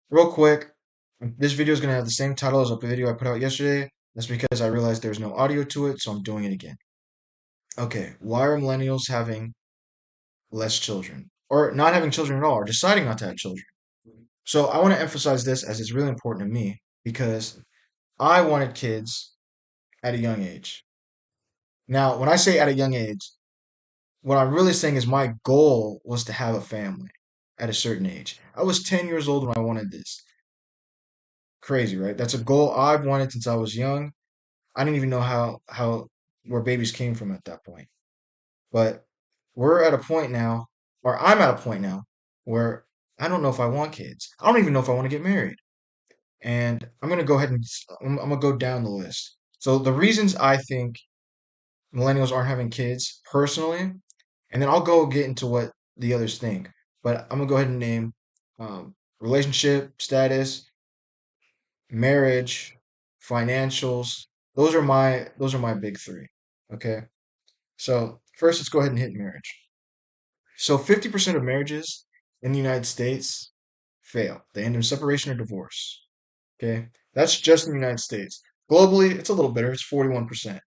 Real quick, this video is going to have the same title as a video I put out yesterday. That's because I realized there's no audio to it, so I'm doing it again. Okay, why are millennials having less children? Or not having children at all, or deciding not to have children? So I want to emphasize this as it's really important to me because I wanted kids at a young age. Now, when I say at a young age, what I'm really saying is my goal was to have a family at a certain age. I was 10 years old when I wanted this. Crazy, right? That's a goal I've wanted since I was young. I didn't even know how where babies came from at that point. But we're at a point now, or I'm at a point now, where I don't know if I want kids. I don't even know if I want to get married. And I'm gonna go ahead and I'm gonna go down the list. So the reasons I think millennials aren't having kids personally, and then I'll go get into what the others think. But I'm gonna go ahead and name relationship status, marriage, financials. Those are my big three. Okay. So first, let's go ahead and hit marriage. So 50% of marriages in the United States fail. They end in separation or divorce. Okay. That's just in the United States. Globally, it's a little better. It's 41%.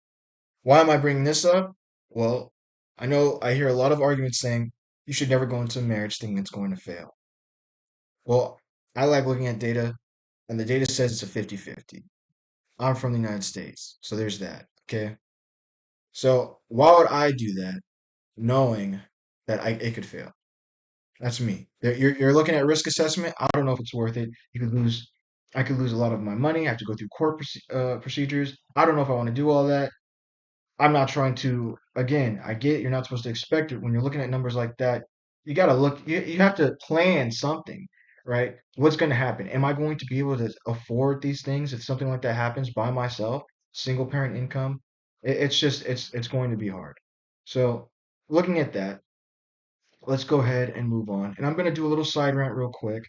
Why am I bringing this up? Well, I hear a lot of arguments saying you should never go into a marriage thinking it's going to fail. Well, I like looking at data, and the data says it's a 50-50. I'm from the United States, so there's that. Okay. So why would I do that knowing that it could fail? That's me. You're looking at risk assessment. I don't know if it's worth it. You could lose. I could lose a lot of my money. I have to go through court procedures. I don't know if I want to do all that. I'm not trying to. Again, I get you're not supposed to expect it when you're looking at numbers like that. You got to look. You have to plan something, right? What's going to happen? Am I going to be able to afford these things if something like that happens by myself? Single parent income. It's going to be hard. So looking at that, let's go ahead and move on. And I'm going to do a little side rant real quick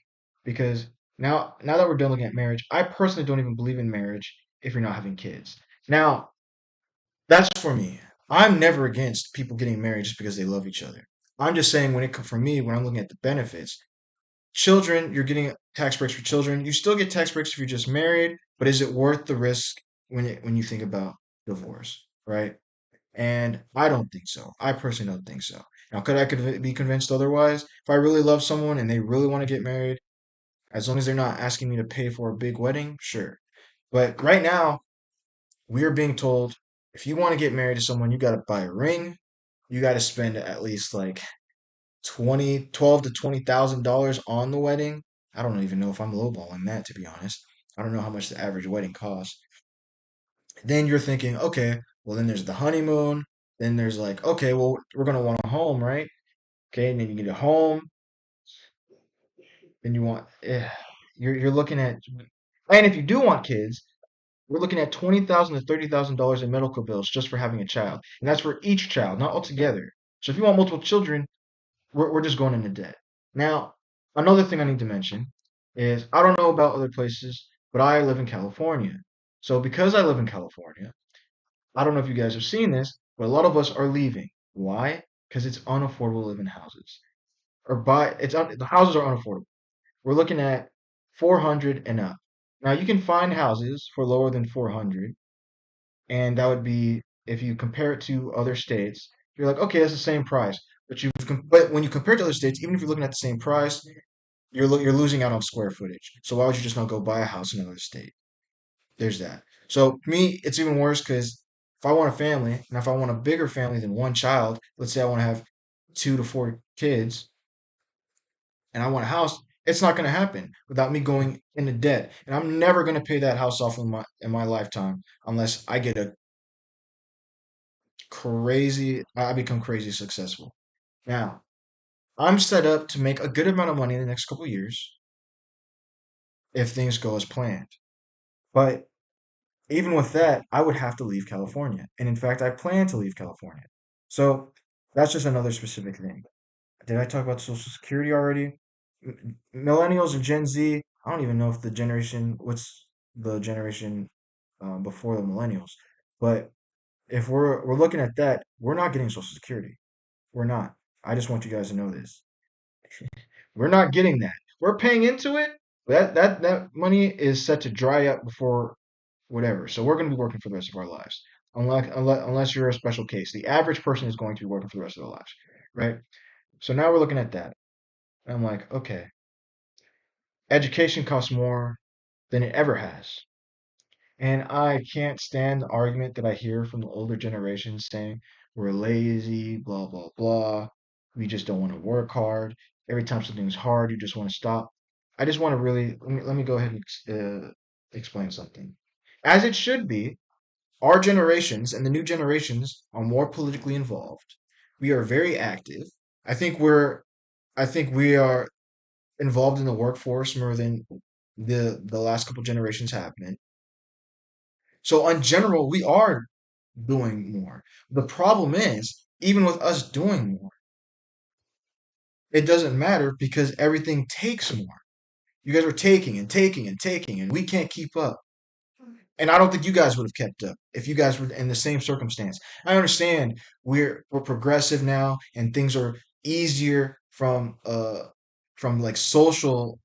because now that we're done looking at marriage, I personally don't even believe in marriage if you're not having kids. Now, that's for me. I'm never against people getting married just because they love each other. I'm just saying when it comes for me, when I'm looking at the benefits, children, you're getting tax breaks for children. You still get tax breaks if you're just married, but is it worth the risk when you think about divorce, right? And I don't think so. I personally don't think so. Now, could be convinced otherwise? If I really love someone and they really want to get married, as long as they're not asking me to pay for a big wedding, sure. But right now, we are being told if you want to get married to someone, you got to buy a ring. You got to spend at least like 12 to $20,000 on the wedding. I don't even know if I'm lowballing that, to be honest. I don't know how much the average wedding costs. Then you're thinking, okay, well, then there's the honeymoon. Then there's like, okay, well, we're gonna want a home, right? Okay, and then you get a home. Then you want, you're looking at, and if you do want kids, we're looking at $20,000 to $30,000 in medical bills just for having a child, and that's for each child, not altogether. So if you want multiple children, we're just going into debt. Now, another thing I need to mention is I don't know about other places, but I live in California. So because I live in California, I don't know if you guys have seen this, but a lot of us are leaving. Why? Because it's unaffordable to live in houses. The houses are unaffordable. We're looking at 400 and up. Now you can find houses for lower than 400, and that would be if you compare it to other states, you're like, okay, that's the same price. But when you compare it to other states, even if you're looking at the same price, you're losing out on square footage. So why would you just not go buy a house in another state? There's that. So me, it's even worse because if I want a family, and if I want a bigger family than one child, let's say I want to have 2 to 4 kids, and I want a house, it's not going to happen without me going into debt. And I'm never going to pay that house off in my lifetime unless I get a I become crazy successful. Now, I'm set up to make a good amount of money in the next couple of years if things go as planned. But even with that, I would have to leave California. And in fact, I plan to leave California. So that's just another specific thing. Did I talk about Social Security already? Millennials and Gen Z, I don't even know if what's the generation before the millennials. But if we're looking at that, we're not getting Social Security. We're not. I just want you guys to know this. We're not getting that. We're paying into it, That money is set to dry up before whatever. So we're going to be working for the rest of our lives, unless you're a special case. The average person is going to be working for the rest of their lives, right? So now we're looking at that. And I'm like, okay, education costs more than it ever has. And I can't stand the argument that I hear from the older generation saying we're lazy, blah, blah, blah. We just don't want to work hard. Every time something's hard, you just want to stop. I just want to really let me go ahead and explain something. As it should be, our generations and the new generations are more politically involved. We are very active. I think we're I think we are involved in the workforce more than the last couple generations have been. So in general, we are doing more. The problem is, even with us doing more, it doesn't matter because everything takes more. You guys are taking and taking and taking, and we can't keep up. And I don't think you guys would have kept up if you guys were in the same circumstance. I understand we're progressive now and things are easier from like a social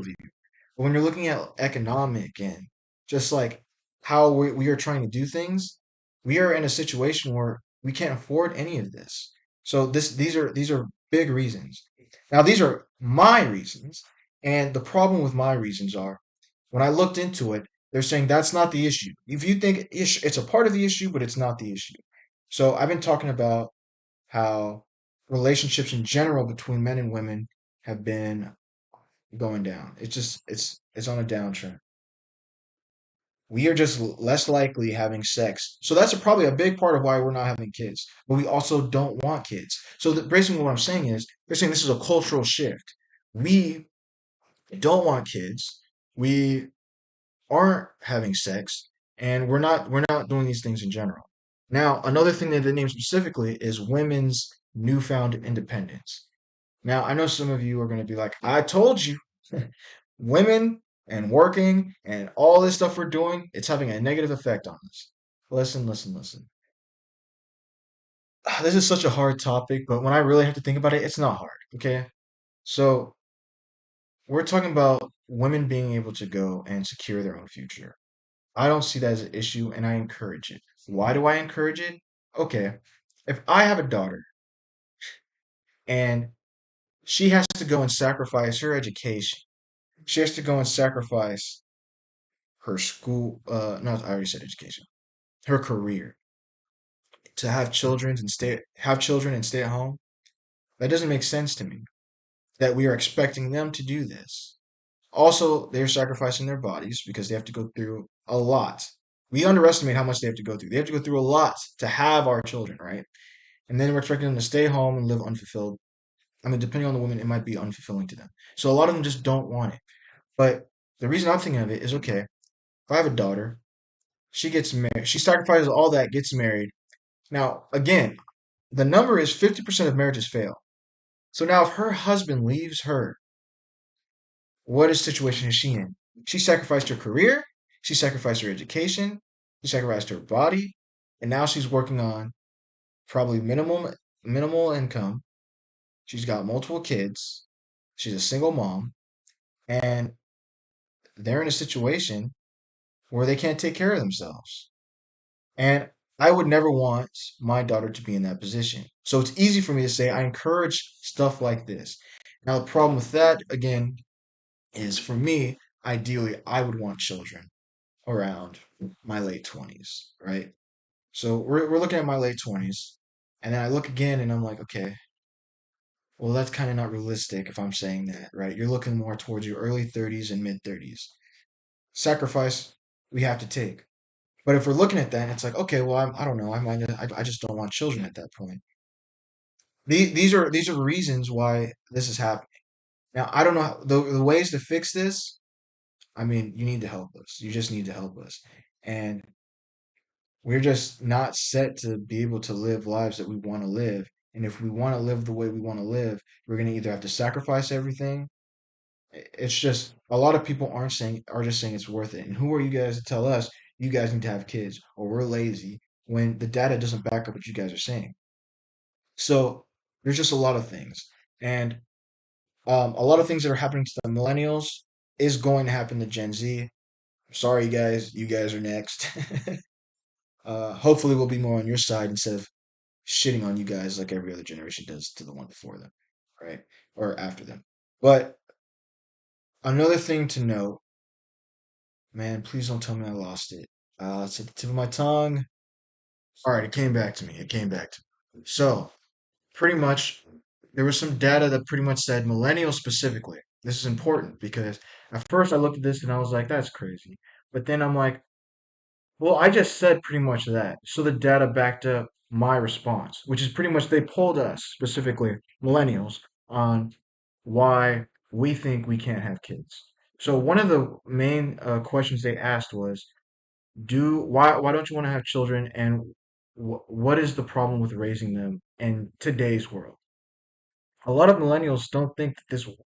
view. But when you're looking at economic and just like how we are trying to do things, we are in a situation where we can't afford any of this. So these are big reasons. Now these are my reasons, and the problem with my reasons are when I looked into it, they're saying that's not the issue. If you think it's a part of the issue, but it's not the issue. So I've been talking about how relationships in general between men and women have been going down. It's on a downtrend. We are just less likely having sex. So that's probably a big part of why we're not having kids. But we also don't want kids. So basically what I'm saying is they're saying this is a cultural shift. We don't want kids. We aren't having sex, and we're not doing these things in general. Now, another thing that they name specifically is women's newfound independence. Now, I know some of you are going to be like, I told you, women and working and all this stuff we're doing, it's having a negative effect on us. Listen, listen, listen. This is such a hard topic, but when I really have to think about it, it's not hard. Okay. So we're talking about women being able to go and secure their own future. I don't see that as an issue and I encourage it. Why do I encourage it? Okay. If I have a daughter and she has to go and sacrifice her education, she has to go and sacrifice her school, no, I already said education, her career to have children and stay at home. That doesn't make sense to me that we are expecting them to do this. Also, they're sacrificing their bodies because they have to go through a lot. We underestimate how much they have to go through. They have to go through a lot to have our children, right? And then we're expecting them to stay home and live unfulfilled. I mean, depending on the woman, it might be unfulfilling to them. So a lot of them just don't want it. But the reason I'm thinking of it is okay, if I have a daughter, she gets married, she sacrifices all that, gets married. Now, again, the number is 50% of marriages fail. So now if her husband leaves her, what is situation is she in? She sacrificed her career, she sacrificed her education, she sacrificed her body, and now she's working on probably minimal income. She's got multiple kids. She's a single mom, and they're in a situation where they can't take care of themselves. And I would never want my daughter to be in that position. So it's easy for me to say I encourage stuff like this. Now, the problem with that, again, is for me, ideally, I would want children around my late 20s, right? So we're looking at my late 20s, and then I look again and I'm like, okay, well, that's kind of not realistic if I'm saying that, right? You're looking more towards your early 30s and mid 30s. Sacrifice we have to take. But if we're looking at that, it's like, okay, well, I don't know. I just don't want children at that point. These are reasons why this is happening. Now, I don't know the ways to fix this. I mean, you need to help us. You just need to help us. And we're just not set to be able to live lives that we want to live. And if we want to live the way we want to live, we're going to either have to sacrifice everything. It's just a lot of people are just saying it's worth it. And who are you guys to tell us you guys need to have kids or we're lazy when the data doesn't back up what you guys are saying? So there's just a lot of things. And A lot of things that are happening to the millennials is going to happen to Gen Z. Sorry, guys, you guys are next. Hopefully, we'll be more on your side instead of shitting on you guys like every other generation does to the one before them, right? Or after them. But another thing to note, man, please don't tell me I lost it. It's at the tip of my tongue. All right, it came back to me. It came back to me. So, pretty much, there was some data that pretty much said millennials specifically. This is important because at first I looked at this and I was like, that's crazy. But then I'm like, well, I just said pretty much that. So the data backed up my response, which is pretty much they polled us, specifically millennials, on why we think we can't have kids. So one of the main questions they asked was, do why don't you want to have children, and what is the problem with raising them in today's world? A lot of millennials don't think that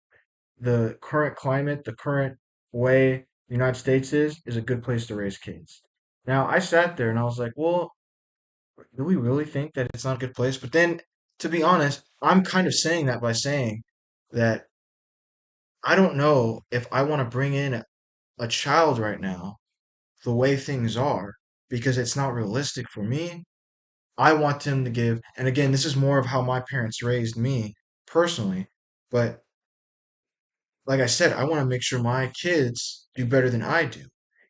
the current climate, the current way the United States is a good place to raise kids. Now, I sat there and I was like, well, do we really think that it's not a good place? But then, to be honest, I'm kind of saying that by saying that I don't know if I want to bring in a child right now the way things are because it's not realistic for me. I want them to give, and again, this is more of how my parents raised me personally, but like I said, I want to make sure my kids do better than I do.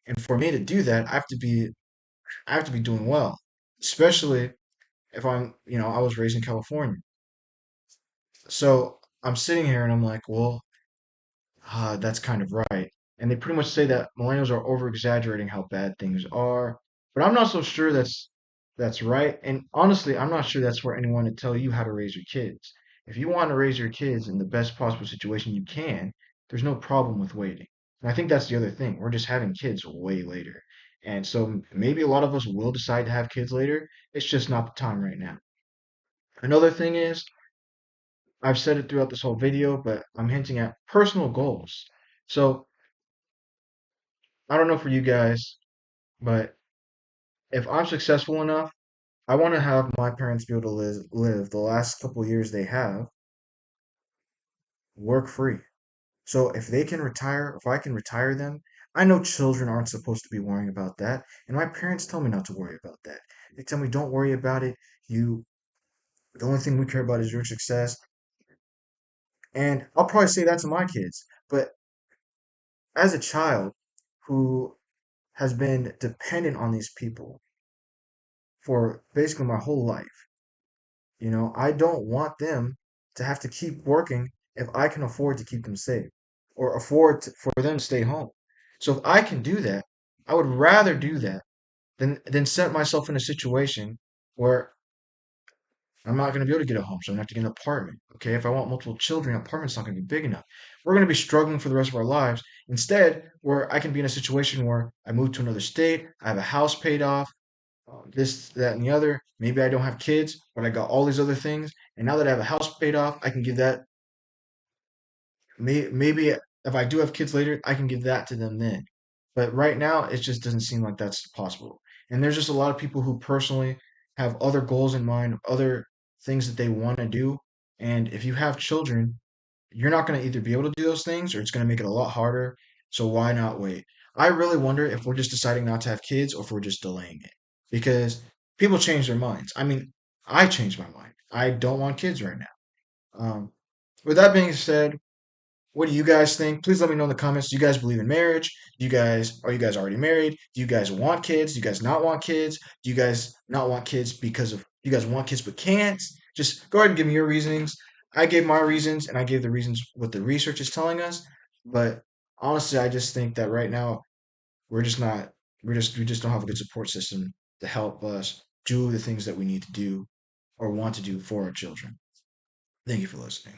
And for me to do that, I have to be doing well. Especially if I was raised in California. So I'm sitting here and I'm like, well, that's kind of right. And they pretty much say that millennials are over exaggerating how bad things are. But I'm not so sure that's right. And honestly, I'm not sure that's for anyone to tell you how to raise your kids. If you want to raise your kids in the best possible situation you can, there's no problem with waiting. And I think that's the other thing. We're just having kids way later. And so maybe a lot of us will decide to have kids later. It's just not the time right now. Another thing is, I've said it throughout this whole video, but I'm hinting at personal goals. So I don't know for you guys, but if I'm successful enough, I want to have my parents be able to live the last couple of years they have work free. So if they can retire, if I can retire them, I know children aren't supposed to be worrying about that, and my parents tell me not to worry about that. They tell me don't worry about it. You, the only thing we care about is your success. And I'll probably say that to my kids. But as a child who has been dependent on these people for basically my whole life, I don't want them to have to keep working if I can afford to keep them safe or for them to stay home. So if I can do that, I would rather do that than set myself in a situation where I'm not going to be able to get a home, so I'm going to have to get an apartment. Okay, if I want multiple children, an apartment's not going to be big enough. We're going to be struggling for the rest of our lives. Instead, where I can be in a situation where I move to another state, I have a house paid off, this, that, and the other. Maybe I don't have kids, but I got all these other things. And now that I have a house paid off, I can give that. Maybe if I do have kids later, I can give that to them then. But right now, it just doesn't seem like that's possible. And there's just a lot of people who personally have other goals in mind, other things that they want to do. And if you have children, you're not going to either be able to do those things or it's going to make it a lot harder. So why not wait? I really wonder if we're just deciding not to have kids or if we're just delaying it because people change their minds. I mean, I changed my mind. I don't want kids right now. Um, with that being said, what do you guys think? Please let me know in the comments. Do you guys believe in marriage? Are you guys already married? Do you guys want kids? Do you guys not want kids? Do you guys not want kids because of you guys want kids but can't? Just go ahead and give me your reasonings. I gave my reasons and I gave the reasons what the research is telling us. But honestly, I just think that right now we're just not we just don't have a good support system to help us do the things that we need to do or want to do for our children. Thank you for listening.